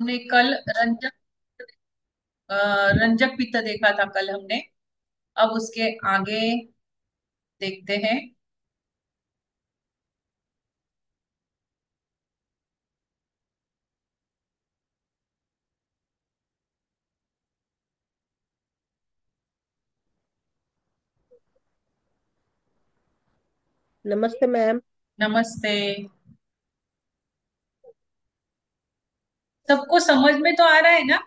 हमने कल अ, रंजक पित्त देखा था कल हमने। अब उसके आगे देखते हैं। नमस्ते मैम। नमस्ते। सबको समझ में तो आ रहा है ना?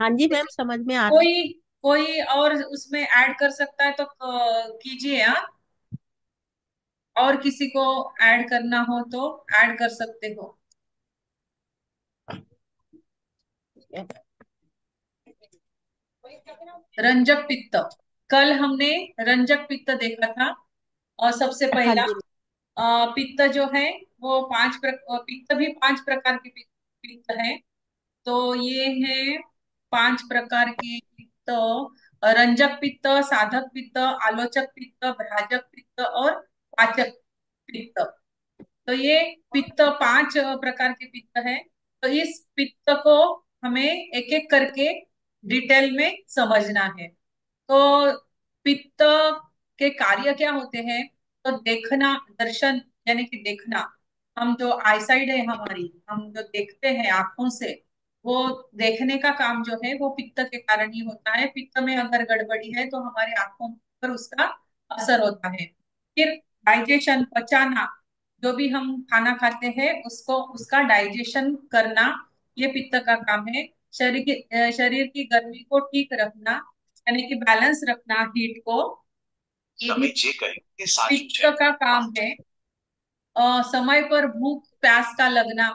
हाँ जी मैम, समझ में आ रहा है। कोई कोई और उसमें ऐड कर सकता है तो कीजिए। हाँ, और किसी को ऐड करना हो तो ऐड कर सकते हो। रंजक पित्त, कल हमने रंजक पित्त देखा था। और सबसे हाँ पहला जी। पित्त जो है वो पित्त भी 5 प्रकार के पित्त है। तो ये है 5 प्रकार के पित्त। रंजक पित्त, साधक पित्त, आलोचक पित्त, भ्राजक पित्त और पाचक पित्त। तो ये पित्त 5 प्रकार के पित्त है। तो इस पित्त को हमें एक एक करके डिटेल में समझना है। तो पित्त के कार्य क्या होते हैं? तो देखना, दर्शन यानी कि देखना। हम जो आईसाइड है हमारी, हम जो देखते हैं आंखों से, वो देखने का काम जो है वो पित्त के कारण ही होता है। पित्त में अगर गड़बड़ी है तो हमारी आंखों पर उसका असर होता है। फिर डाइजेशन, पचाना, जो भी हम खाना खाते हैं उसको उसका डाइजेशन करना, ये पित्त का काम है। शरीर की गर्मी को ठीक रखना, यानी कि बैलेंस रखना हीट को, ये भी पित्त का काम है। समय पर भूख प्यास का लगना,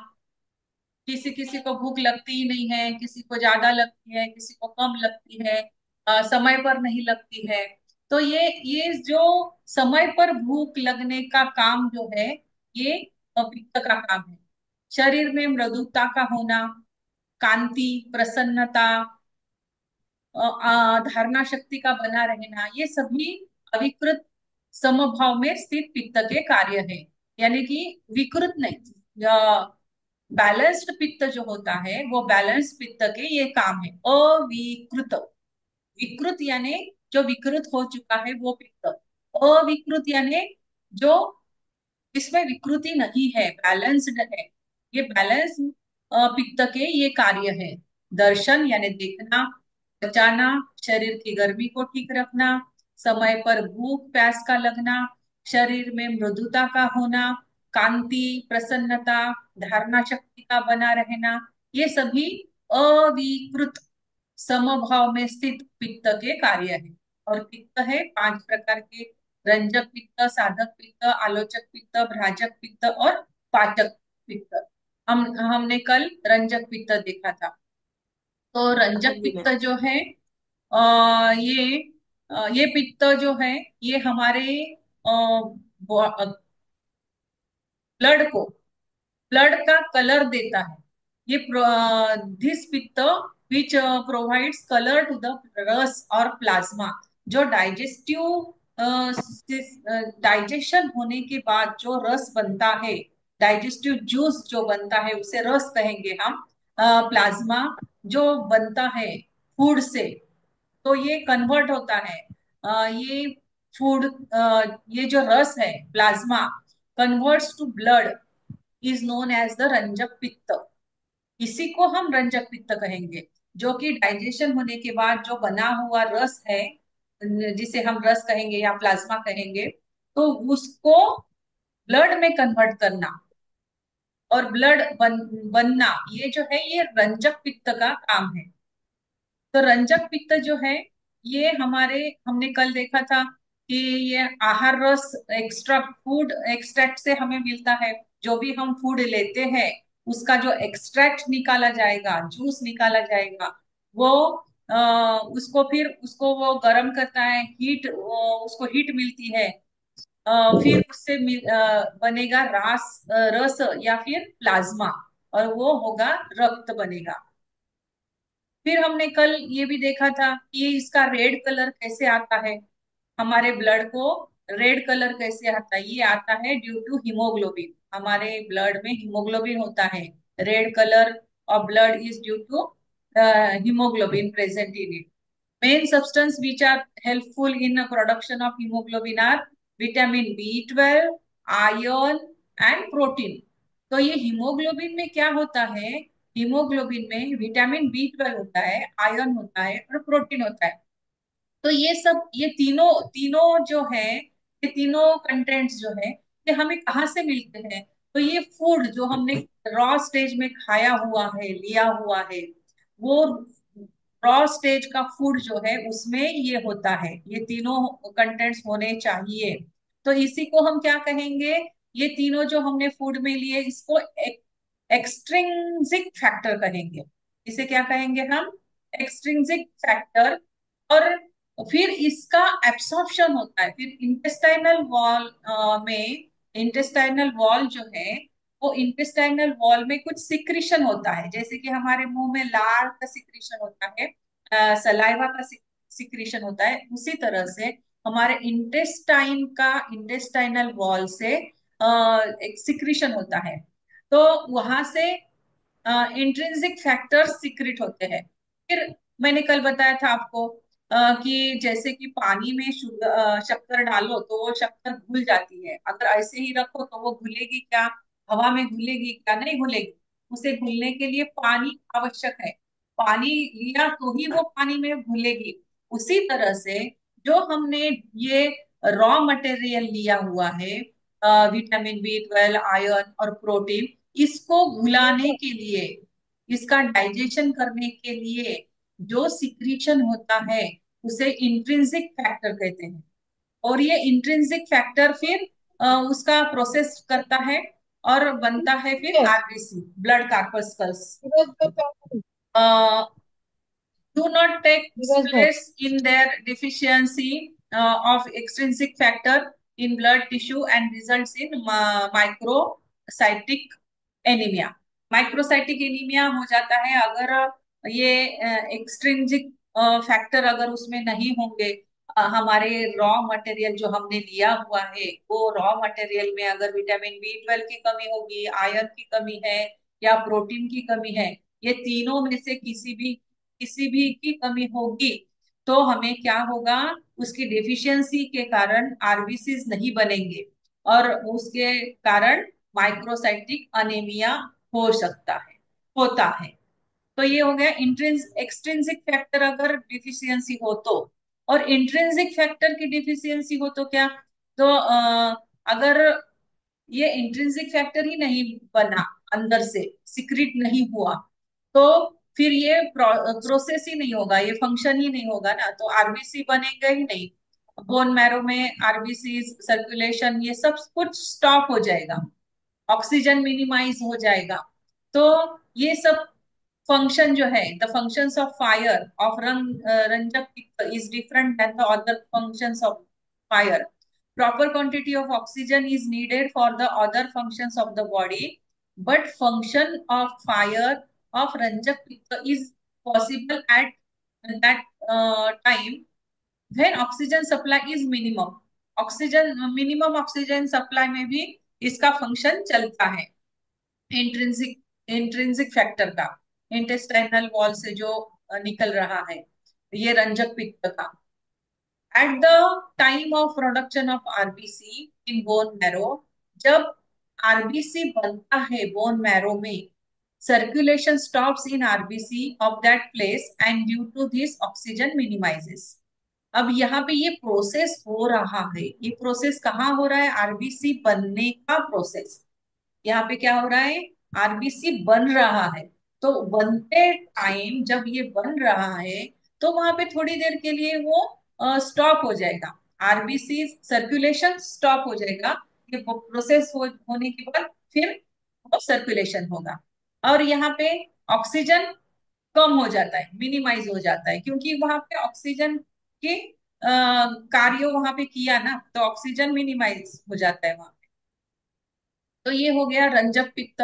किसी किसी को भूख लगती ही नहीं है, किसी को ज्यादा लगती है, किसी को कम लगती है, समय पर नहीं लगती है। तो ये जो समय पर भूख लगने का काम जो है, ये पित्त का काम है। शरीर में मृदुता का होना, कांति, प्रसन्नता, धारणा शक्ति का बना रहना, ये सभी अविकृत समभाव में स्थित पित्त के कार्य है। यानी कि विकृत नहीं, बैलेंस्ड पित्त जो होता है वो बैलेंस पित्त के ये काम है। अविकृत, विकृत यानी जो विकृत हो चुका है वो पित्त। अविकृत यानी जो इसमें विकृति नहीं है, बैलेंस्ड है। ये बैलेंस पित्त के ये कार्य है। दर्शन यानी देखना, बचाना, शरीर की गर्मी को ठीक रखना, समय पर भूख प्यास का लगना, शरीर में मृदुता का होना, कांति, प्रसन्नता, धारणा शक्ति का बना रहना, ये सभी अविकृत समभाव में स्थित पित्त के कार्य है। और पित्त है 5 प्रकार के: रंजक पित्त, साधक पित्त, आलोचक पित्त, भ्राजक पित्त और पाचक पित्त। हमने कल रंजक पित्त देखा था। तो हाँ रंजक जी मैम। पित्त जो है, ये पित्त जो है, ये हमारे ब्लड को, ब्लड का कलर देता है। ये दिस पित्त which provides colour to the रस और प्लाज्मा। जो डाइजेशन होने के बाद जो रस बनता है, डाइजेस्टिव जूस जो बनता है उसे रस कहेंगे हम। प्लाज्मा जो बनता है फूड से, तो ये कन्वर्ट होता है। ये फूड, ये जो रस है plasma, converts to blood, is known as the रंजक पित्त। इसी को हम रंजक पित्त कहेंगे। जो कि डाइजेशन होने के बाद जो बना हुआ रस है, जिसे हम रस कहेंगे या प्लाज्मा कहेंगे, तो उसको ब्लड में कन्वर्ट करना और बनना, ये जो है ये रंजक पित्त का काम है। तो रंजक पित्त जो है, ये हमारे, हमने कल देखा था कि ये आहार रस एक्स्ट्रा फूड एक्सट्रैक्ट से हमें मिलता है। जो भी हम फूड लेते हैं उसका जो एक्सट्रैक्ट निकाला जाएगा, जूस निकाला जाएगा, वो उसको फिर उसको वो गर्म करता है, उसको हीट मिलती है। फिर उससे बनेगा रस या फिर प्लाज्मा, और वो होगा रक्त बनेगा। फिर हमने कल ये भी देखा था कि इसका रेड कलर कैसे आता है। हमारे ब्लड को रेड कलर कैसे आता है? ये आता है ड्यू टू हीमोग्लोबिन। हमारे ब्लड में हीमोग्लोबिन होता है red colour. of blood is due to hemoglobin present in it. Main substance which are helpful in the production of hemoglobin are vitamin B12, iron and protein. तो ये haemoglobin में क्या होता है? हीमोग्लोबिन में विटामिन B12 होता है, iron होता है और प्रोटीन होता है। तो ये सब, ये तीनों तीनों जो है, ये तीनों कंटेंट्स जो है, ये हमें कहाँ से मिलते हैं? तो ये फूड जो हमने रॉ स्टेज में खाया हुआ है, लिया हुआ है, वो रॉ स्टेज का फूड जो है उसमें ये होता है, ये तीनों कंटेंट्स होने चाहिए। तो इसी को हम क्या कहेंगे? ये तीनों जो हमने फूड में लिए, इसको एक्सट्रिंसिक फैक्टर कहेंगे। इसे क्या कहेंगे हम? Extrinsic factor. और फिर इसका एब्सॉर्प्शन होता है, फिर इंटेस्टाइनल वॉल में। इंटेस्टाइनल वॉल जो है, वो इंटेस्टाइनल वॉल में कुछ सिक्रीशन होता है, जैसे कि हमारे मुंह में लार का सिक्रीशन होता है, सलाइवा का सिक्रीशन होता है, उसी तरह से हमारे इंटेस्टाइन का, इंटेस्टाइनल वॉल से एक सिक्रीशन होता है। तो वहां से इंट्रिंसिक फैक्टर्स सीक्रेट होते हैं। फिर मैंने कल बताया था आपको कि जैसे कि पानी में शक्कर डालो तो वो शक्कर घुल जाती है, अगर ऐसे ही रखो तो वो घुलेगी क्या? हवा में घुलेगी क्या? नहीं घुलेगी। उसे घुलने के लिए पानी आवश्यक है। पानी लिया तो ही वो पानी में घुलेगी। उसी तरह से जो हमने ये रॉ मटेरियल लिया हुआ है, विटामिन B12, आयरन और प्रोटीन, इसको घुलाने के लिए, इसका डाइजेशन करने के लिए जो सिक्रीशन होता है, उसे इंट्रिंसिक फैक्टर कहते हैं। और ये इंट्रिंसिक फैक्टर फिर उसका प्रोसेस करता है और बनता है फिर RBC, blood corpuscles. Do not take stress in their deficiency of extrinsic factor in blood tissue and results in microcytic anaemia. Microcytic anaemia हो जाता है अगर ये एक्सट्रिंसिक फैक्टर अगर उसमें नहीं होंगे। हमारे रॉ मटेरियल जो हमने लिया हुआ है, वो रॉ मटेरियल में अगर विटामिन B12 की कमी होगी, आयरन की कमी है या प्रोटीन की कमी है, ये तीनों में से किसी भी की कमी होगी, तो हमें क्या होगा? उसकी डेफिशिएंसी के कारण आरबीसीज नहीं बनेंगे और उसके कारण माइक्रोसाइटिक अनेमिया हो सकता है, होता है। तो ये हो गया एक्सट्रिंसिक फैक्टर अगर डिफिशियंसी हो तो। और इंट्रिंसिक फैक्टर की डिफिशियंसी हो तो क्या? तो अगर ये इंट्रिंसिक फैक्टर ही नहीं बना, अंदर से सिक्रिट नहीं हुआ, तो फिर ये प्रोसेस ही नहीं होगा, ये फंक्शन ही नहीं होगा ना, तो आरबीसी बनेगा ही नहीं। बोन मैरो में आरबीसी सर्कुलेशन ये सब कुछ स्टॉप हो जाएगा, ऑक्सीजन मिनिमाइज हो जाएगा। तो ये सब फंक्शन जो है, the functions of fire of ranjak is different than the other functions of fire. Proper quantity of oxygen is needed for the other functions of the body, but function of fire of Ranjak Pitta is possible at that time when oxygen supply is minimum। Oxygen minimum oxygen supply में भी इसका function चलता है, intrinsic intrinsic factor का, intestinal wall से जो निकल रहा है, ये रंजक पित्त का। At the time of production of RBC in bone marrow, जब आरबीसी बनता है बोन मैरो में, circulation stops in RBC of that place and due to this oxygen minimises. अब यहाँ पे ये प्रोसेस हो रहा है, ये प्रोसेस कहाँ हो रहा है? आरबीसी बनने का प्रोसेस। यहाँ पे क्या हो रहा है? आरबीसी बन रहा है। तो बनते टाइम जब ये बन रहा है, तो वहां पे थोड़ी देर के लिए वो स्टॉप हो जाएगा, आरबीसी सर्कुलेशन स्टॉप हो जाएगा। ये प्रोसेस होने के बाद फिर वो सर्कुलेशन होगा। और यहाँ पे ऑक्सीजन कम हो जाता है, मिनिमाइज हो जाता है, क्योंकि वहां पे ऑक्सीजन के कार्य वहां पे किया ना, तो ऑक्सीजन मिनिमाइज हो जाता है वहां। तो ये हो गया रंजक पित्त।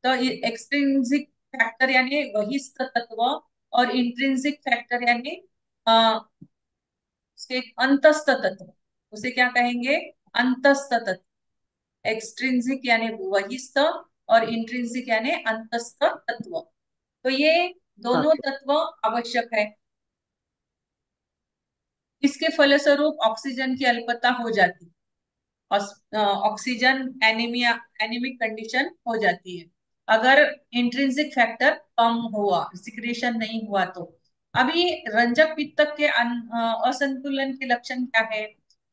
तो एक्सट्रिंसिक फैक्टर यानी वहिस्थ तत्व, और इंट्रिंसिक फैक्टर यानी अ, उसके अंतस्थ तत्व, उसे क्या कहेंगे? अंतस्थ तत्व। एक्सट्रिंसिक यानी वहिस्थ और इंट्रिंसिक यानी अंतस्थ तत्व। तो ये हाँ। दोनों तत्व आवश्यक है। इसके फलस्वरूप ऑक्सीजन की अल्पता हो जाती है। ऑक्सीजन एनीमिया, एनीमिक कंडीशन हो जाती है अगर इंट्रिंसिक फैक्टर कम हुआ, सिक्रेशन नहीं हुआ तो। अभी रंजक पित्त के असंतुलन के लक्षण क्या है?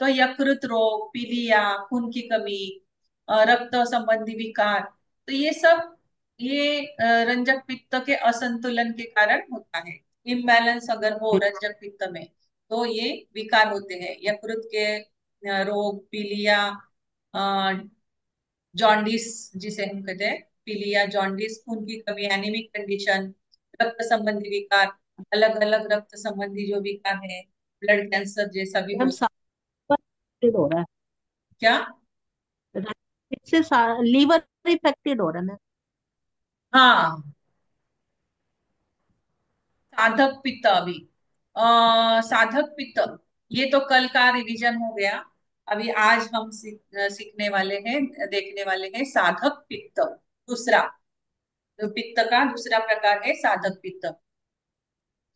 तो यकृत रोग, पीलिया, खून की कमी, रक्त संबंधी विकार, तो ये सब ये रंजक पित्त के असंतुलन के कारण होता है। इम्बैलेंस अगर हो रंजक पित्त में तो ये विकार होते हैं, यकृत के रोग, पीलिया, जॉन्डिस जिसे हम कहते हैं, पीलिया, जॉन्डिस, खून की कमी, एनीमिक कंडीशन, रक्त संबंधी विकार, अलग अलग रक्त संबंधी जो विकार है, ब्लड कैंसर जैसा भी मैम हो। इफेक्टेड हो रहा क्या? है, इससे लीवर इफेक्टेड हो रहा है मैम। हाँ, साधक पित्त अभी साधक पित्त, ये तो कल का रिवीजन हो गया। अभी आज हम सीखने वाले हैं, देखने वाले हैं साधक पित्त। दूसरा, तो पित्त का दूसरा प्रकार है साधक पित्त।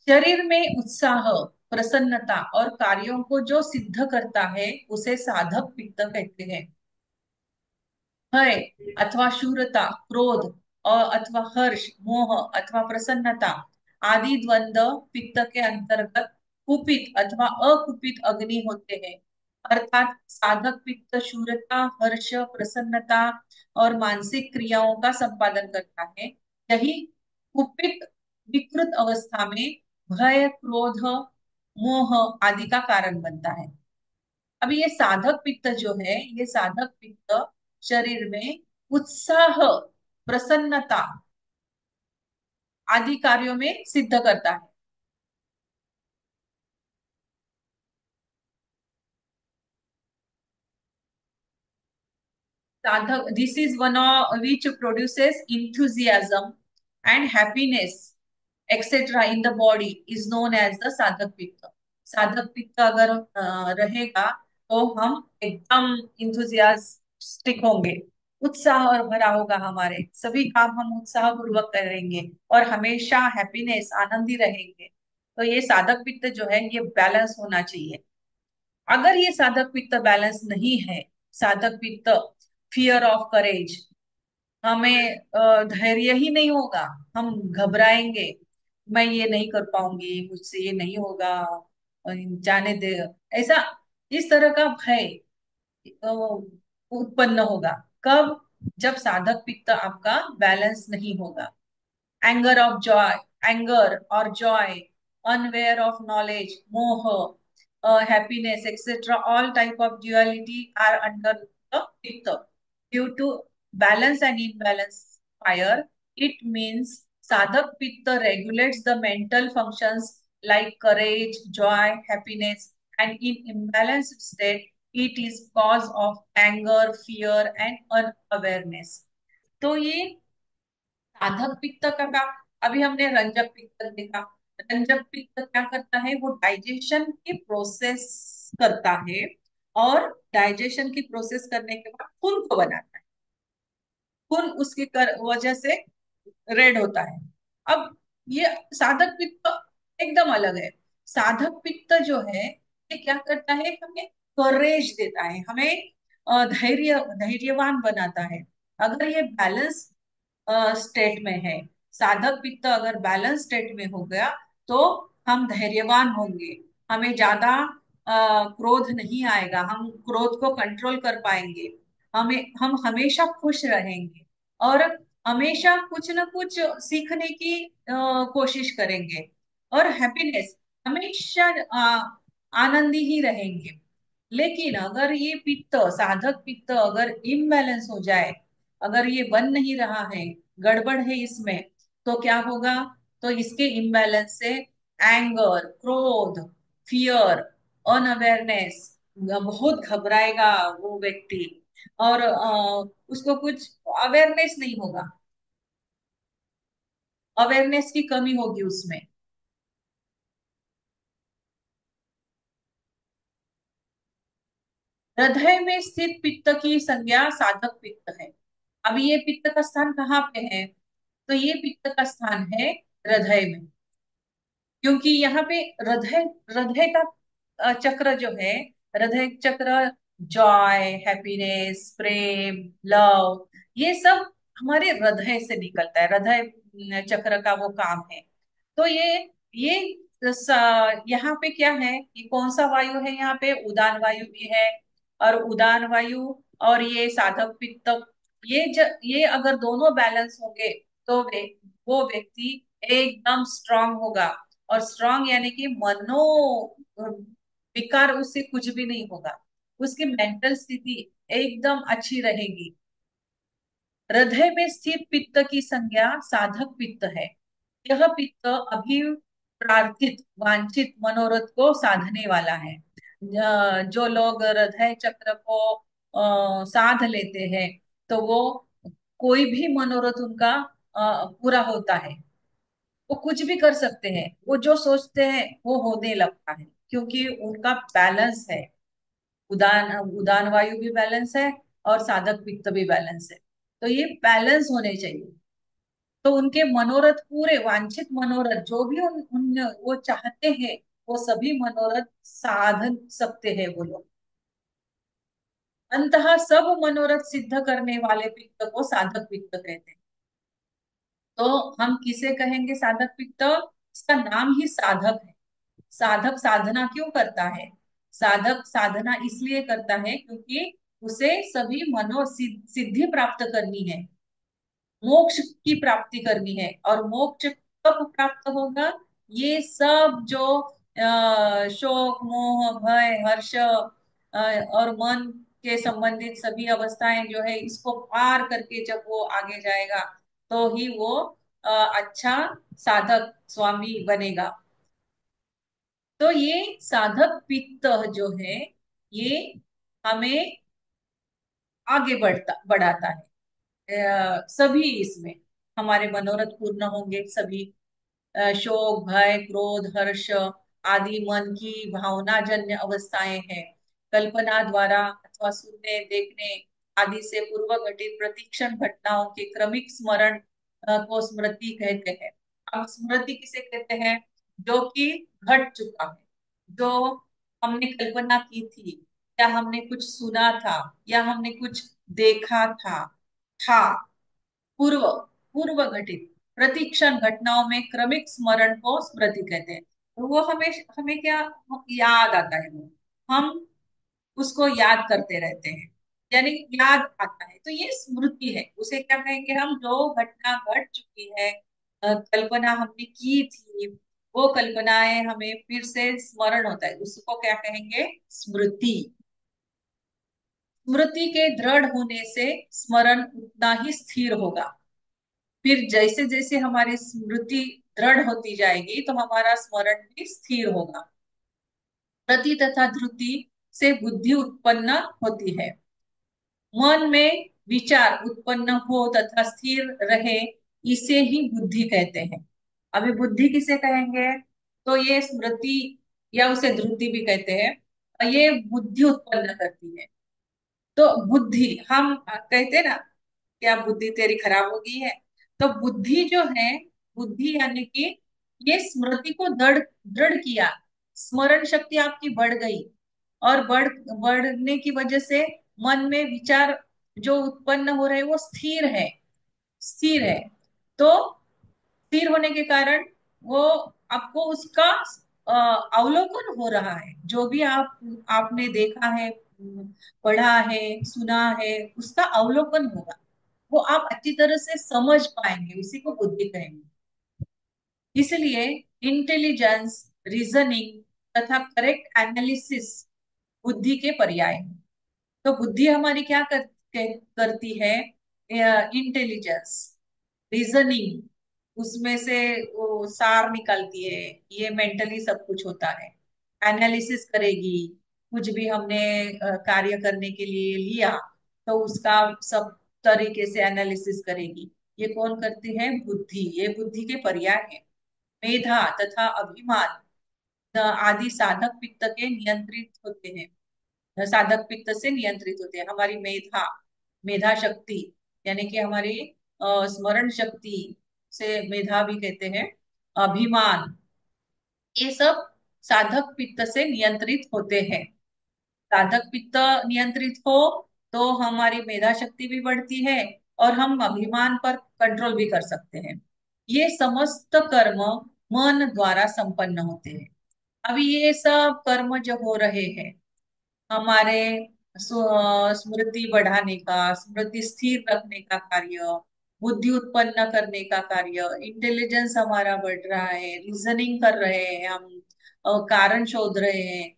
शरीर में उत्साह, प्रसन्नता और कार्यों को जो सिद्ध करता है उसे साधक पित्त कहते हैं। भय अथवा शूरता, क्रोध और अथवा हर्ष, मोह अथवा प्रसन्नता आदि द्वंद्व पित्त के अंतर्गत कुपित अथवा अकुपित अग्नि होते हैं। अर्थात साधक पित्त शूरता, हर्ष, प्रसन्नता और मानसिक क्रियाओं का संपादन करता है। यही कुपित विकृत अवस्था में भय, क्रोध, मोह आदि का कारण बनता है। अभी ये साधक पित्त जो है, ये साधक पित्त शरीर में उत्साह, प्रसन्नता आदि कार्यों में सिद्ध करता है। साधक, this is one of which produces enthusiasm and happiness etcetera in the body is known as the साधक पित्त। साधक पित्त अगर रहेगा तो हम एकदम इंथुजियास्टिक होंगे, उत्साह और भरा होगा, हमारे सभी काम हम उत्साह पूर्वक करेंगे और हमेशा हैप्पीनेस, आनंदी रहेंगे। तो ये साधक पित्त जो है ये बैलेंस होना चाहिए। अगर ये साधक पित्त बैलेंस नहीं है, साधक पित्त फियर ऑफ करेज, हमें धैर्य ही नहीं होगा, हम घबराएंगे, मैं ये नहीं कर पाऊंगी, मुझसे ये नहीं होगा, जाने दे, ऐसा, इस तरह का भय अ, उत्पन्न होगा। कब? जब साधक पित्त आपका बैलेंस नहीं होगा। एंगर ऑफ जॉय, एंगर और जॉय, अनवेयर ऑफ नॉलेज, मोह, happiness, etc. All type of duality are under the pitta. Due to balance and imbalance fire, it means sadhak pitta regulates the mental functions like courage, joy, happiness, and in imbalanced state, it is cause of anger, fear, and unawareness. तो ये साधक पित्त का काम। अभी हमने रंजक पित्त देखा। रंजक पित्त क्या करता है? वो डाइजेशन की प्रोसेस करता है और डाइजेशन की प्रोसेस करने के बाद खून को बनाता है। खून उसकी वजह से रेड होता है। अब ये साधक पित्त एकदम अलग है। साधक पित्त जो है ये क्या करता है? हमें करेज देता है, हमें धैर्यवान बनाता है। अगर ये बैलेंस स्टेट में है, साधक पित्त अगर बैलेंस स्टेट में हो गया तो हम धैर्यवान होंगे, हमें ज्यादा क्रोध नहीं आएगा, हम क्रोध को कंट्रोल कर पाएंगे, हम हमेशा खुश रहेंगे और हमेशा कुछ ना कुछ सीखने की कोशिश करेंगे और हैप्पीनेस, हमेशा आनंदी ही रहेंगे। लेकिन अगर ये पित्त, साधक पित्त अगर इम्बैलेंस हो जाए, अगर ये बन नहीं रहा है, गड़बड़ है इसमें, तो क्या होगा? तो इसके इम्बैलेंस से एंगर, क्रोध, फियर, अनअवेयरनेस, बहुत घबराएगा वो व्यक्ति और उसको कुछ अवेयरनेस नहीं होगा, अवेयरनेस की कमी होगी उसमें। हृदय में स्थित पित्त की संज्ञा साधक पित्त है। अभी ये पित्त का स्थान कहाँ पे है? तो ये पित्त का स्थान है हृदय में, क्योंकि यहाँ पे हृदय हृदय का चक्र जो है, हृदय चक्र जॉय, हैप्पीनेस, प्रेम, लव, ये सब हमारे हृदय से निकलता है। हृदय चक्र का वो काम है। तो ये यहाँ पे क्या है, ये कौन सा वायु है, यहाँ पे उदान वायु भी है। और उदान वायु और ये साधक पित्त, ये अगर दोनों बैलेंस होंगे तो वो व्यक्ति एकदम स्ट्रांग होगा। और स्ट्रांग यानी कि मनो विकार उससे कुछ भी नहीं होगा, उसकी मेंटल स्थिति एकदम अच्छी रहेगी। हृदय में स्थित पित्त की संज्ञा साधक पित्त है। यह पित्त अभी प्रार्थित वांछित मनोरथ को साधने वाला है। जो लोग हृदय चक्र को साध लेते हैं, तो वो कोई भी मनोरथ उनका पूरा होता है। वो कुछ भी कर सकते हैं, वो जो सोचते हैं वो होने लगता है, क्योंकि उनका बैलेंस है। उदान उदान वायु भी बैलेंस है और साधक पित्त भी बैलेंस है। तो ये बैलेंस होने चाहिए। तो उनके मनोरथ, पूरे वांछित मनोरथ जो भी वो चाहते हैं, वो सभी मनोरथ साधन सकते हैं वो लोग। अंततः सब मनोरथ सिद्ध करने वाले पित्त को साधक पित्त कहते हैं। तो हम किसे कहेंगे साधक पित्त? इसका नाम ही साधक है। साधक साधना क्यों करता है? साधक साधना इसलिए करता है क्योंकि उसे सभी सिद्धि प्राप्त करनी है, मोक्ष की प्राप्ति करनी है। और मोक्ष कब प्राप्त होगा? ये सब जो शोक, मोह, भय, हर्ष और मन के संबंधित सभी अवस्थाएं जो है, इसको पार करके जब वो आगे जाएगा, तो ही वो अच्छा साधक स्वामी बनेगा। तो ये साधक पित्त जो है, ये हमें आगे बढ़ाता है। सभी इसमें हमारे मनोरथ पूर्ण होंगे। सभी शोक, भय, क्रोध, हर्ष आदि मन की भावनाजन्य अवस्थाएं हैं। कल्पना द्वारा अथवा सुनने, देखने आदि से पूर्व घटित प्रतिक्षण घटनाओं के क्रमिक स्मरण को स्मृति कहते हैं। अब स्मृति किसे कहते हैं? जो कि घट चुका है, जो हमने कल्पना की थी, या हमने कुछ सुना था, या हमने कुछ देखा था पूर्व पूर्व घटित प्रतिक्षण घटनाओं में क्रमिक स्मरण को स्मृति कहते हैं। तो वो हमें हमें क्या याद आता है, वो हम उसको याद करते रहते हैं, यानी याद आता है। तो ये स्मृति है। उसे क्या कहेंगे हम? जो घटना घट चुकी है, कल्पना हमने की थी, वो कल्पनाएं हमें फिर से स्मरण होता है, उसको क्या कहेंगे? स्मृति। स्मृति के दृढ़ होने से स्मरण उतना ही स्थिर होगा। फिर जैसे जैसे हमारी स्मृति दृढ़ होती जाएगी, तो हमारा स्मरण भी स्थिर होगा। प्रति तथा ध्रुति से बुद्धि उत्पन्न होती है। मन में विचार उत्पन्न हो तथा स्थिर रहे, इसे ही बुद्धि कहते हैं। अभी बुद्धि किसे कहेंगे? तो ये स्मृति, या उसे ध्रुति भी कहते हैं, ये बुद्धि उत्पन्न करती है। तो बुद्धि, हम कहते हैं ना, क्या बुद्धि तेरी खराब हो गई है? तो बुद्धि जो है, बुद्धि यानी कि ये स्मृति को दृढ़ दृढ़ किया, स्मरण शक्ति आपकी बढ़ गई। और बढ़ने की वजह से मन में विचार जो उत्पन्न हो रहे हैं वो स्थिर है, स्थिर है। तो स्थिर होने के कारण वो आपको उसका अवलोकन हो रहा है। जो भी आपने देखा है, पढ़ा है, सुना है, उसका अवलोकन होगा। वो आप अच्छी तरह से समझ पाएंगे, उसी को बुद्धि कहेंगे। इसलिए इंटेलिजेंस, रीजनिंग तथा करेक्ट एनालिसिस बुद्धि के पर्याय हैं। तो बुद्धि हमारी क्या करती है? इंटेलिजेंस, रीजनिंग, उसमें से वो सार निकालती है। ये मेंटली सब कुछ होता है। एनालिसिस करेगी, कुछ भी हमने कार्य करने के लिए लिया, तो उसका सब तरीके से एनालिसिस करेगी। ये कौन करती है? बुद्धि। ये बुद्धि के पर्याय है। मेधा तथा अभिमान आदि साधक पित्त के नियंत्रित होते हैं, साधक पित्त से नियंत्रित होते हैं। हमारी मेधा, मेधा शक्ति यानी कि हमारी स्मरण शक्ति, से मेधा भी कहते हैं, अभिमान, ये सब साधक पित्त से नियंत्रित होते हैं। साधक पित्त नियंत्रित हो तो हमारी मेधा शक्ति भी बढ़ती है और हम अभिमान पर कंट्रोल भी कर सकते हैं। ये समस्त कर्म मन द्वारा संपन्न होते हैं। अभी ये सब कर्म जो हो रहे हैं हमारे स्मृति बढ़ाने का, स्मृति स्थिर रखने का कार्य, बुद्धि उत्पन्न करने का कार्य, इंटेलिजेंस हमारा बढ़ रहा है, रीजनिंग कर रहे हैं हम, कारण शोध रहे हैं,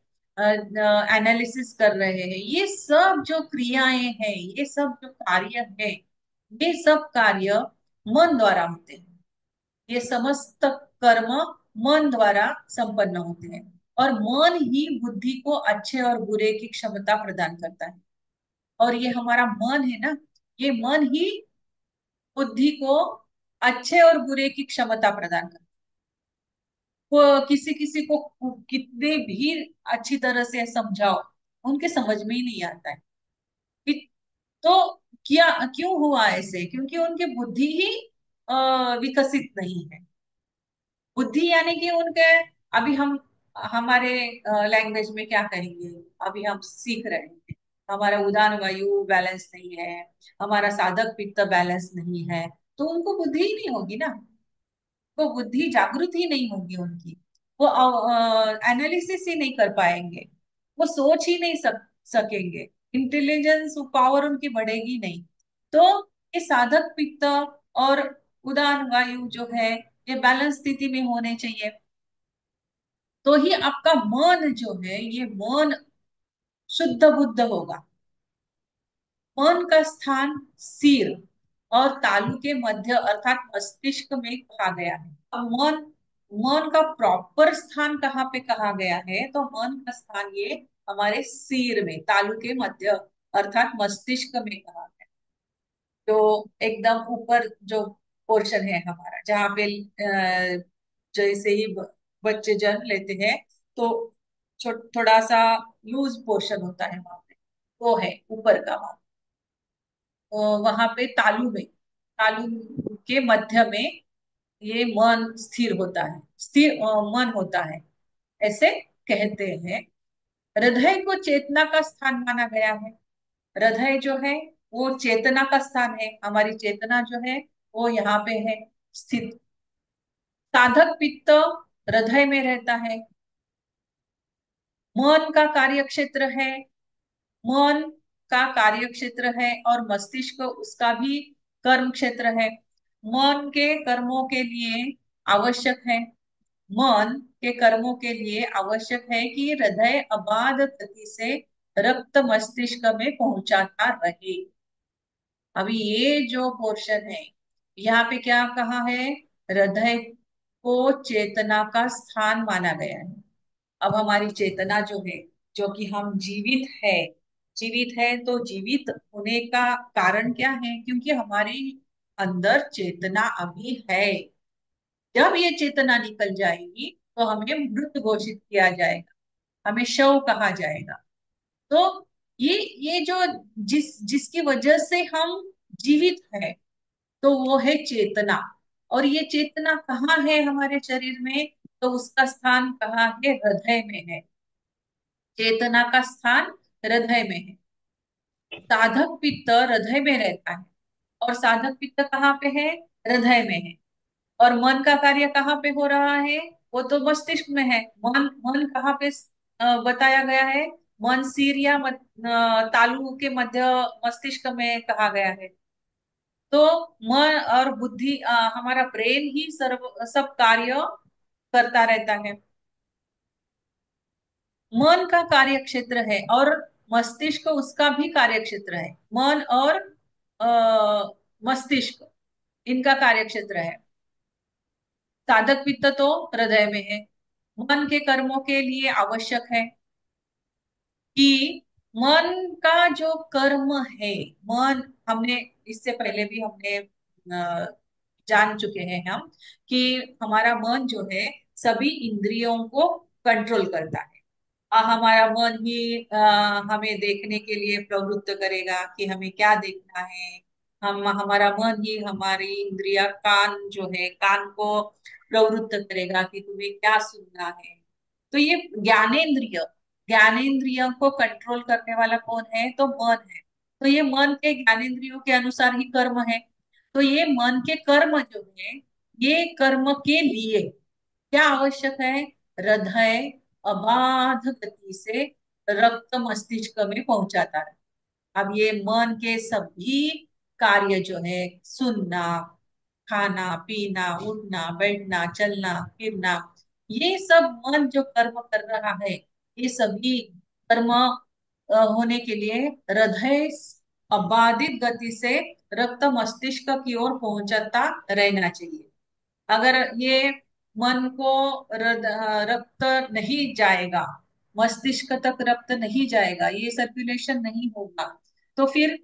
एनालिसिस कर रहे हैं, ये सब जो क्रियाएं हैं, ये सब जो कार्य है, ये सब कार्य मन द्वारा होते हैं। ये समस्त कर्म मन द्वारा संपन्न होते हैं और मन ही बुद्धि को अच्छे और बुरे की क्षमता प्रदान करता है। और ये हमारा मन है ना, ये मन ही बुद्धि को अच्छे और बुरे की क्षमता प्रदान करता है। वो किसी किसी को कितने भी अच्छी तरह से समझाओ, उनके समझ में ही नहीं आता है कि तो क्या क्यों हुआ ऐसे, क्योंकि उनकी बुद्धि ही विकसित नहीं है। बुद्धि यानी कि उनके, अभी हम हमारे लैंग्वेज में क्या कहेंगे, अभी हम सीख रहे हैं, हमारा उदान वायु बैलेंस नहीं है, हमारा साधक पित्त बैलेंस नहीं है, तो उनको बुद्धि ही नहीं होगी ना, वो बुद्धि जागृत ही नहीं होगी उनकी, वो एनालिसिस ही नहीं कर पाएंगे, वो सोच ही नहीं सकेंगे, इंटेलिजेंस पावर उनकी बढ़ेगी नहीं। तो ये साधक पित्त और उदान वायु जो है ये बैलेंस स्थिति में होने चाहिए। तो ही आपका मन जो है ये मन शुद्ध बुद्ध होगा। मन का स्थान सिर और तालू के मध्य अर्थात मस्तिष्क में कहा गया है। अब मन, मन का प्रॉपर स्थान कहाँ पे कहा गया है, तो मन का स्थान ये हमारे सिर में तालू के मध्य अर्थात मस्तिष्क में कहा है। जो एकदम ऊपर जो पोर्शन है हमारा, जहाँ पे जैसे ही बच्चे जन्म लेते हैं तो थोड़ा सा लूज पोर्शन होता है वहां पे, वो है ऊपर का भाग। वहां पे तालू में, तालू के मध्य में ये मन स्थिर होता है, स्थिर मन होता है, ऐसे कहते हैं। हृदय को चेतना का स्थान माना गया है। हृदय जो है वो चेतना का स्थान है, हमारी चेतना जो है वो यहाँ पे है स्थित। साधक पित्त हृदय में रहता है। मन का कार्य क्षेत्र है, मन का कार्य क्षेत्र है और मस्तिष्क उसका भी कर्म क्षेत्र है। मन के कर्मों के लिए आवश्यक है, मन के कर्मों के लिए आवश्यक है कि हृदय अबाध गति से रक्त मस्तिष्क में पहुंचाता रहे। अभी ये जो पोर्शन है यहाँ पे क्या कहा है, हृदय को चेतना का स्थान माना गया है। अब हमारी चेतना जो है, जो कि हम जीवित है, जीवित है तो जीवित होने का कारण क्या है, क्योंकि हमारे अंदर चेतना अभी है। जब ये चेतना निकल जाएगी तो हमें मृत घोषित किया जाएगा, हमें शव कहा जाएगा। तो ये जो जिसकी वजह से हम जीवित है, तो वो है चेतना। और ये चेतना कहाँ है हमारे शरीर में, तो उसका स्थान कहाँ है, हृदय में है। चेतना का स्थान हृदय में है। साधक पित्त हृदय में रहता है और साधक पित्त कहाँ पे है, हृदय में है। और मन का कार्य कहाँ पे हो रहा है, वो तो मस्तिष्क में है। मन मन कहाँ पे बताया गया है, मन सिर या तालु के मध्य मस्तिष्क में कहा गया है। तो मन और बुद्धि, हमारा ब्रेन ही सर्व सब कार्य करता रहता है। मन का कार्य क्षेत्र है और मस्तिष्क उसका भी कार्य क्षेत्र है। मन और मस्तिष्क इनका कार्य क्षेत्र है। साधक पित्त तो हृदय में है। मन के कर्मों के लिए आवश्यक है कि मन का जो कर्म है, मन, हमने इससे पहले भी हमने जान चुके हैं हम कि हमारा मन जो है सभी इंद्रियों को कंट्रोल करता है। हमारा मन ही हमें देखने के लिए प्रवृत्त करेगा कि हमें क्या देखना है, हम हमारा मन ही हमारी इंद्रिया कान जो है, कान को प्रवृत्त करेगा कि तुम्हें क्या सुनना है। तो ये ज्ञानेंद्रिय, ज्ञानेंद्रियों को कंट्रोल करने वाला कौन है? तो मन है। तो ये मन के ज्ञानेंद्रियों के अनुसार ही कर्म है। तो ये मन के कर्म जो है, ये कर्म के लिए क्या आवश्यक है? हृदय अबाध गति से रक्त मस्तिष्क में पहुंचाता है। अब ये मन के सभी कार्य जो है, सुनना, खाना पीना, उठना बैठना, चलना फिरना, ये सब मन जो कर्म कर रहा है, ये सभी कर्म होने के लिए हृदय अबाधित गति से रक्त मस्तिष्क की ओर पहुंचाता रहना चाहिए। अगर ये मन को रक्त नहीं जाएगा, मस्तिष्क तक रक्त नहीं जाएगा, ये सर्कुलेशन नहीं होगा, तो फिर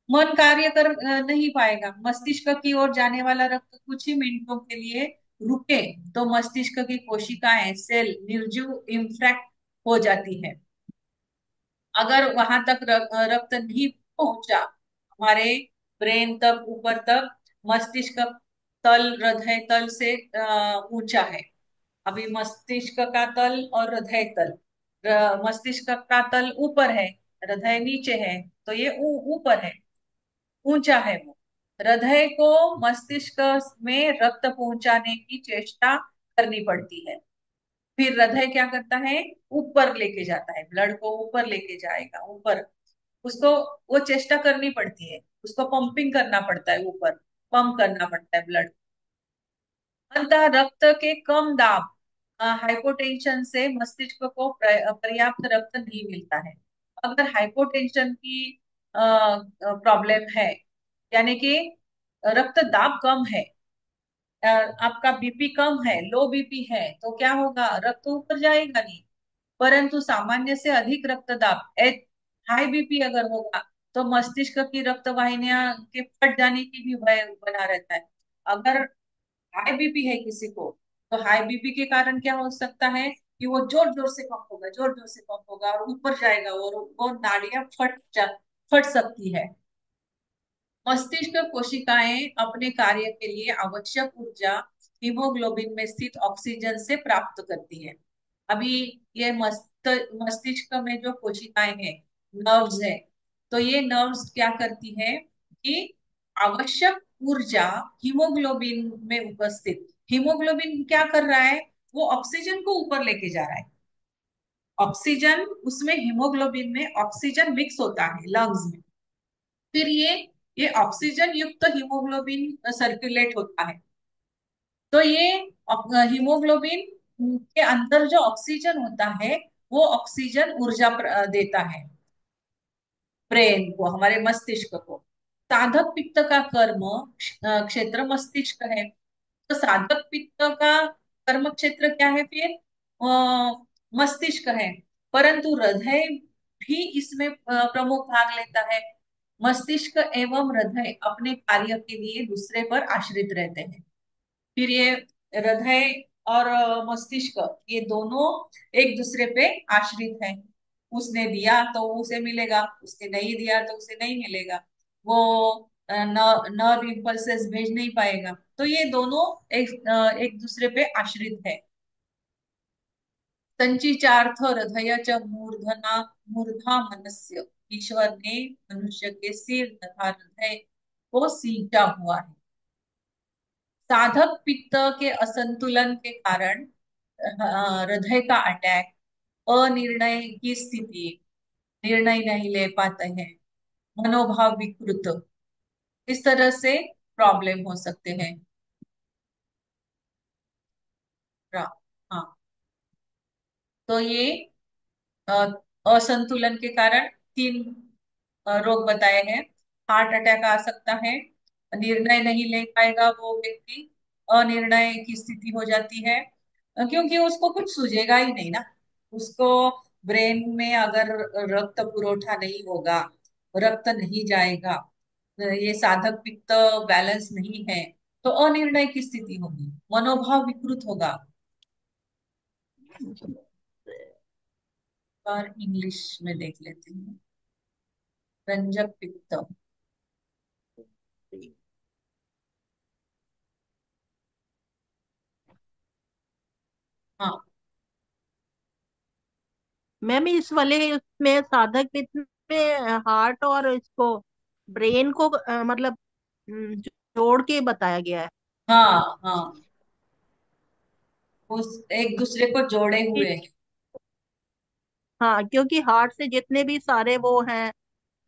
मन कार्य कर नहीं पाएगा। मस्तिष्क की ओर जाने वाला रक्त कुछ ही मिनटों के लिए रुके तो मस्तिष्क की कोशिकाएं, सेल निर्जीव इंफ्रैक्ट हो जाती है। अगर वहां तक रक्त नहीं पहुंचा, हमारे ब्रेन तक, ऊपर तक, मस्तिष्क तल हृदय तल से ऊंचा है। अभी मस्तिष्क का तल और हृदय तल, मस्तिष्क का तल ऊपर है, हृदय नीचे है, तो ये ऊपर है, ऊंचा है वो। हृदय को मस्तिष्क में रक्त पहुंचाने की चेष्टा करनी पड़ती है। फिर हृदय क्या करता है? ऊपर लेके जाता है, ब्लड को ऊपर लेके जाएगा, ऊपर उसको वो चेष्टा करनी पड़ती है, उसको पंपिंग करना पड़ता है, ऊपर पंप करना पड़ता है ब्लड। अंतः रक्त के कम दाब, हाइपोटेंशन से मस्तिष्क को पर्याप्त रक्त नहीं मिलता है। अगर हाइपोटेंशन की प्रॉब्लम है, यानी कि रक्त दाब कम है, आपका बीपी कम है, लो बीपी है, तो क्या होगा? रक्त ऊपर जाएगा नहीं। परंतु सामान्य से अधिक रक्तदाब, हाई बीपी अगर होगा, तो मस्तिष्क की रक्त वाहिनियां के फट जाने की भी भय बना रहता है। अगर हाई बीपी है किसी को, तो हाई बीपी के कारण क्या हो सकता है कि वो जोर जोर से पंप होगा, जोर जोर से पंप होगा और ऊपर जाएगा, और वो नाड़ियां फट सकती है। मस्तिष्क कोशिकाएं अपने कार्य के लिए आवश्यक ऊर्जा हीमोग्लोबिन में स्थित ऑक्सीजन से प्राप्त करती है। अभी ये मस्तिष्क में जो कोशिकाएं हैं, नर्व्स है, तो ये नर्व्स क्या करती है कि आवश्यक ऊर्जा हीमोग्लोबिन में उपस्थित, हीमोग्लोबिन क्या कर रहा है? वो ऑक्सीजन को ऊपर लेके जा रहा है। ऑक्सीजन उसमें, हीमोग्लोबिन में ऑक्सीजन मिक्स होता है लंग्स में। फिर ये ऑक्सीजन युक्त हीमोग्लोबिन सर्कुलेट होता है। तो ये हीमोग्लोबिन के अंदर जो ऑक्सीजन होता है, वो ऑक्सीजन ऊर्जा देता है ब्रेन को, हमारे मस्तिष्क को। साधक पित्त का कर्म क्षेत्र मस्तिष्क है। तो साधक पित्त का कर्म क्षेत्र क्या है फिर? मस्तिष्क है। परंतु हृदय भी इसमें प्रमुख भाग लेता है। मस्तिष्क एवं हृदय अपने कार्य के लिए दूसरे पर आश्रित रहते हैं। फिर ये हृदय और मस्तिष्क, ये दोनों एक दूसरे पे आश्रित हैं। उसने दिया तो उसे मिलेगा, उसने नहीं दिया तो उसे नहीं मिलेगा। वो नर्व इम्पल्सेस भेज नहीं पाएगा। तो ये दोनों एक दूसरे पे आश्रित है। संचिचार्थ हृदय च मूर्धना मूर्धा मनस्य, ईश्वर ने मनुष्य के सिर तथा हृदय को सींचा हुआ है। साधक पित्त के असंतुलन के कारण हृदय का अटैक, अनिर्णय की स्थिति, निर्णय नहीं ले पाते हैं, मनोभाव विकृत, इस तरह से प्रॉब्लम हो सकते हैं। हाँ, तो ये अ, असंतुलन के कारण तीन रोग बताए हैं। हार्ट अटैक आ सकता है, निर्णय नहीं ले पाएगा वो व्यक्ति, अनिर्णय की स्थिति हो जाती है, क्योंकि उसको कुछ सूझेगा ही नहीं ना। उसको ब्रेन में अगर रक्त पुरोठा नहीं होगा, रक्त नहीं जाएगा, ये साधक पित्त बैलेंस नहीं है, तो अनिर्णय की स्थिति होगी, मनोभाव विकृत होगा। और इंग्लिश में देख लेते हैं। रंजक पित्त, हाँ मैम इस वाले उसमें साधक विद में हार्ट और इसको ब्रेन को मतलब जोड़ के बताया गया है। हाँ हाँ, उस एक दूसरे को जोड़े हुए हैं। हाँ, क्योंकि हार्ट से जितने भी सारे वो हैं,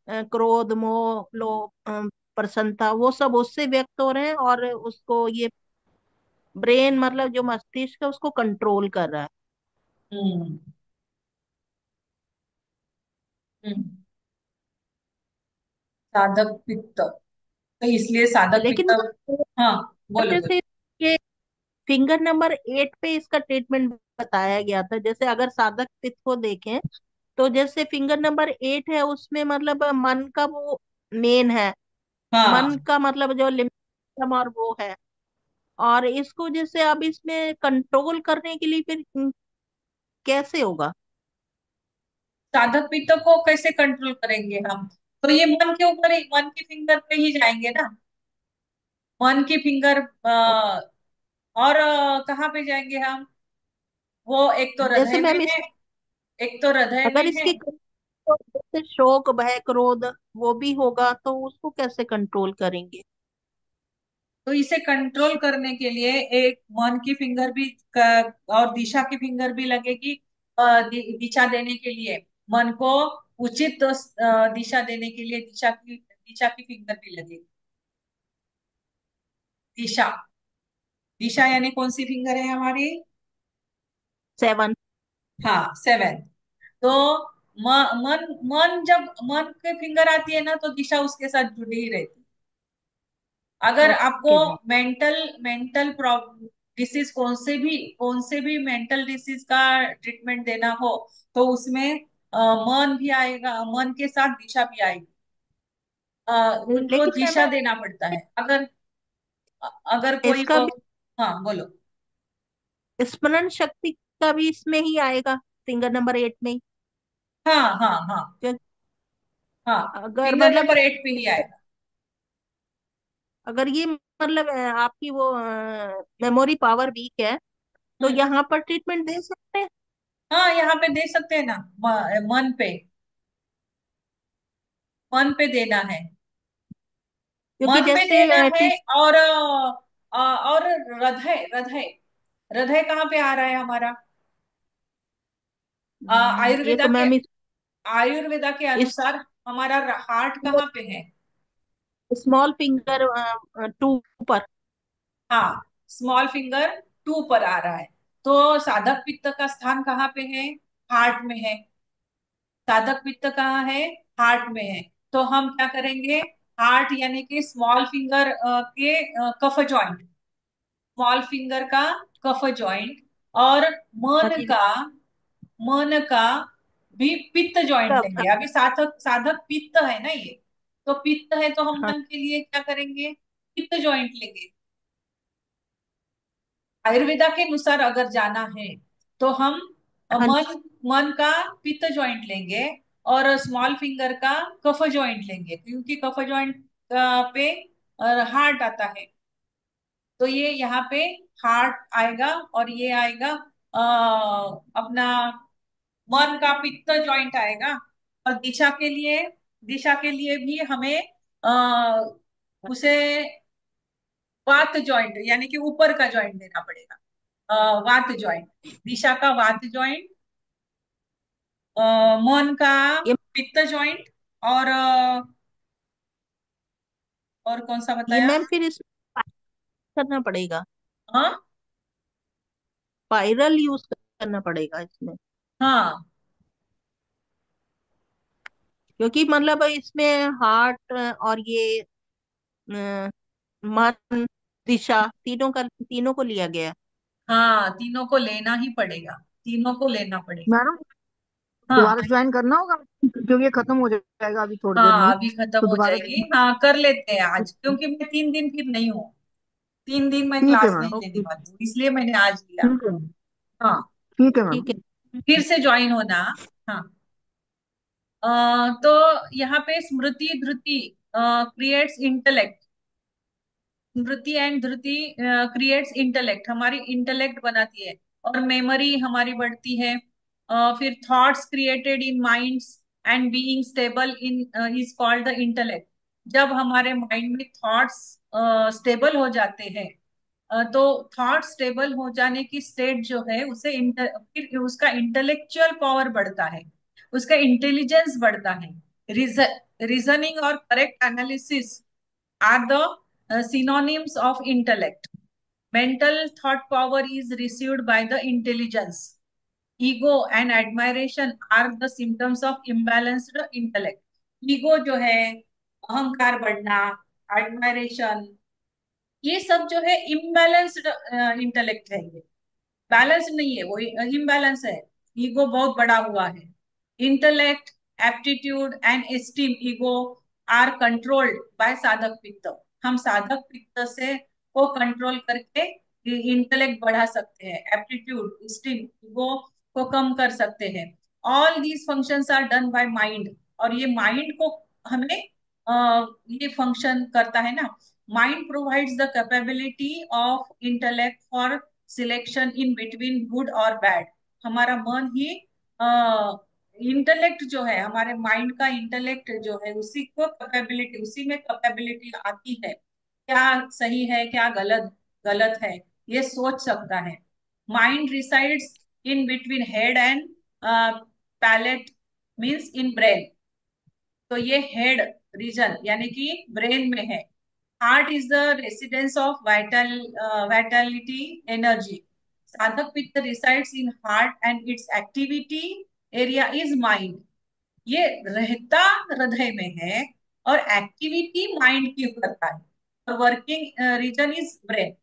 क्रोध, मोह, लोभ, प्रसन्नता, वो सब उससे व्यक्त हो रहे हैं, और उसको ये ब्रेन मतलब जो मस्तिष्क है उसको कंट्रोल कर रहा है। हम्म हम्म। साधक पित्त, तो इसलिए साधक लेकिन पित्त। हाँ, बोलो बोलो। जैसे ये फिंगर नंबर 8 पे इसका ट्रीटमेंट बताया गया था, जैसे अगर साधक पित्त को देखें तो जैसे फिंगर नंबर 8 है उसमें मतलब मन का वो मेन है, मन हाँ, का मतलब जो लिम्बिक और वो है, और इसको जैसे अब इसमें कंट्रोल करने के लिए फिर कैसे होगा? साधक पित्त को कैसे कंट्रोल करेंगे हम? तो ये मन के ऊपर ही, मन की फिंगर पे ही जाएंगे ना। मन की फिंगर और कहाँ पे जाएंगे हम? वो एक तो जैसे हृदय में मैम है, इस एक तो हृदय में अगर है। इसके तो जैसे शोक, भय, क्रोध वो भी होगा तो उसको कैसे कंट्रोल करेंगे? तो इसे कंट्रोल करने के लिए एक मन की फिंगर भी और दिशा की फिंगर भी लगेगी। दिशा देने के लिए, मन को उचित दिशा देने के लिए दिशा की फिंगर भी लगेगी। दिशा, दिशा यानी कौन सी फिंगर है हमारी? 7। हाँ, सेवन। तो मन मन जब मन की फिंगर आती है ना, तो दिशा उसके साथ जुड़ी ही रहती है। अगर आपको ओके जी। मेंटल मेंटल प्रॉब्लम डिसीज, कौन से भी मेंटल डिसीज का ट्रीटमेंट देना हो, तो उसमें मन भी आएगा, मन के साथ दिशा भी आएगी। उनको लेकिन दिशा मैम देना पड़ता है। अगर अगर कोई इसका वो, भी हाँ बोलो। स्मरण शक्ति का भी इसमें ही आएगा, फिंगर नंबर 8 में ही? हाँ हाँ हाँ क्यों- हाँ, अगर फिंगर मतलब नंबर 8 पे ही आएगा। अगर ये मतलब आपकी वो मेमोरी पावर वीक है तो हम्म। यहाँ पर ट्रीटमेंट दे सकते हैं? हाँ, यहाँ पे दे सकते हैं ना। मन पे, मन पे देना है। क्योंकि मन पे जैसे देना है। और और हृदय, हृदय कहाँ पे आ रहा है हमारा? ये आयुर्वेदा तो के, मैम आयुर्वेदा के इस अनुसार हमारा हार्ट कहाँ पे है? स्मॉल फिंगर 2 पर। हाँ, स्मॉल फिंगर 2 पर आ रहा है। तो साधक पित्त का स्थान कहाँ पे है? हार्ट में है। साधक पित्त कहाँ है? हार्ट में है। तो हम क्या करेंगे? हार्ट यानी कि स्मॉल फिंगर के कफ जॉइंट, स्मॉल फिंगर का कफ जॉइंट, और हाँ मन जी। का, मन का भी पित्त जॉइंट हाँ लेंगे। अभी साधक साधक पित्त है ना ये, तो पित्त है तो हम हाँ मन के लिए क्या करेंगे? पित्त जॉइंट लेंगे। आयुर्वेदा के अनुसार अगर जाना है, तो हम हाँ मन मन का पित्त जॉइंट लेंगे, और स्मॉल फिंगर का कफ जॉइंट लेंगे, क्योंकि कफ जॉइंट पे हार्ट आता है। तो ये यहाँ पे हार्ट आएगा, और ये आएगा अपना मन का पित्त जॉइंट आएगा। और दिशा के लिए भी हमें उसे वात जॉइंट यानी कि ऊपर का जॉइंट देना पड़ेगा। वात जॉइंट, दिशा का वात जॉइंट, मन का ये पित्त जॉइंट, और और कौन सा ये बताया? मैम फिर इसमें करना पड़ेगा, हाँ स्पाइरल यूज करना पड़ेगा इसमें, हाँ क्योंकि मतलब इसमें हार्ट और ये मन, दिशा, तीनों को लिया गया है। हाँ, तीनों को लेना ही पड़ेगा, तीनों को लेना पड़ेगा। मैडम हाँ दोबारा ज्वाइन करना होगा क्योंकि ये खत्म हो जाएगा अभी थोड़ी देर में हाँ, ही। अभी खत्म तो हो दोबारा जाएगी। हाँ, कर लेते हैं आज, क्योंकि मैं 3 दिन फिर नहीं हूँ। 3 दिन मैं ठीक है क्लास मैडम। नहीं लेने ओके। वाली हूँ, इसलिए मैंने आज लिया। ठीक है मैम। हाँ, ठीक है ठीक मैडम। है। फिर से ज्वाइन होना। हाँ। तो यहाँ पे smriti dhriti creates intellect. Smriti and dhriti creates intellect, हमारी इंटेलेक्ट बनाती है, और मेमोरी हमारी बढ़ती है। फिर thoughts created in minds and being stable in is called the intellect. जब हमारे माइंड में थॉट्स स्टेबल हो जाते हैं, तो थॉट स्टेबल हो जाने की स्टेट जो है उसे फिर उसका इंटेलेक्चुअल पावर बढ़ता है, उसका इंटेलिजेंस बढ़ता है। रीजनिंग और correct analysis are the synonyms of intellect. Mental thought power is received by the intelligence. Ego and admiration are the symptoms of imbalanced intellect. Ego जो है, अहंकार बढ़ना, एडमायरेशन, ये सब जो है इम्बैलेंस्ड इंटेलेक्ट है। ये बैलेंस नहीं है, वो इम्बैलेंस है। ईगो बहुत बड़ा हुआ है। Intellect, aptitude and esteem ego are controlled by साधक पित्त। हम साधक पित्त से को कंट्रोल करके इंटेलेक्ट बढ़ा सकते हैं, एप्टीट्यूड, एस्टीम, ईगो को कम कर सकते हैं। All these functions are done by mind, और ये माइंड को हमें ये फंक्शन करता है ना। Mind provides the capability of intellect for selection in between good और बैड। हमारा मन ही इंटेलेक्ट जो है, हमारे माइंड का इंटेलेक्ट जो है, उसी को कैपेबिलिटी, उसी में कैपेबिलिटी आती है क्या सही है क्या गलत गलत है, ये सोच सकता है। Mind resides in between head and palate, means in brain. तो ये हेड रीजन यानी कि ब्रेन में है। Heart is the residence of vitality energy. साधक पित्त resides in heart and its activity area is mind. ये रहता हृदय में है और एक्टिविटी माइंड की करता है, और वर्किंग रीजन इज ब्रेन।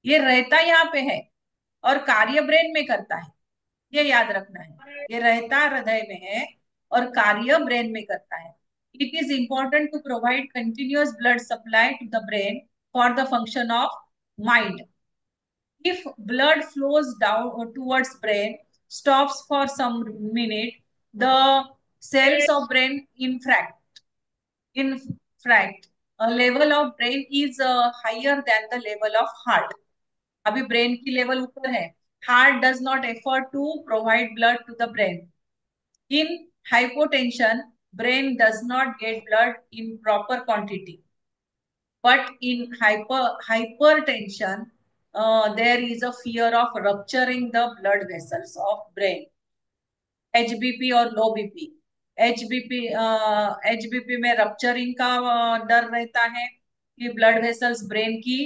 ये रहता यहाँ पे है और कार्य ब्रेन में करता है, ये याद रखना है। ये रहता हृदय में है और कार्य ब्रेन में करता है। It is important to provide continuous blood supply to the brain for the function of mind. If blood flows down towards brain stops for some minute, the cells of brain infract, a level of brain is higher than the level of heart। अभी brain की level ऊपर है। Heart does not effort to provide blood to the brain. In hypotension, brain does not get blood in proper quantity, but in hypertension, there is a fear of rupturing the blood vessels of brain। एचबीपी और लो BP. एचबीपी में rupturing का डर रहता है कि blood vessels brain की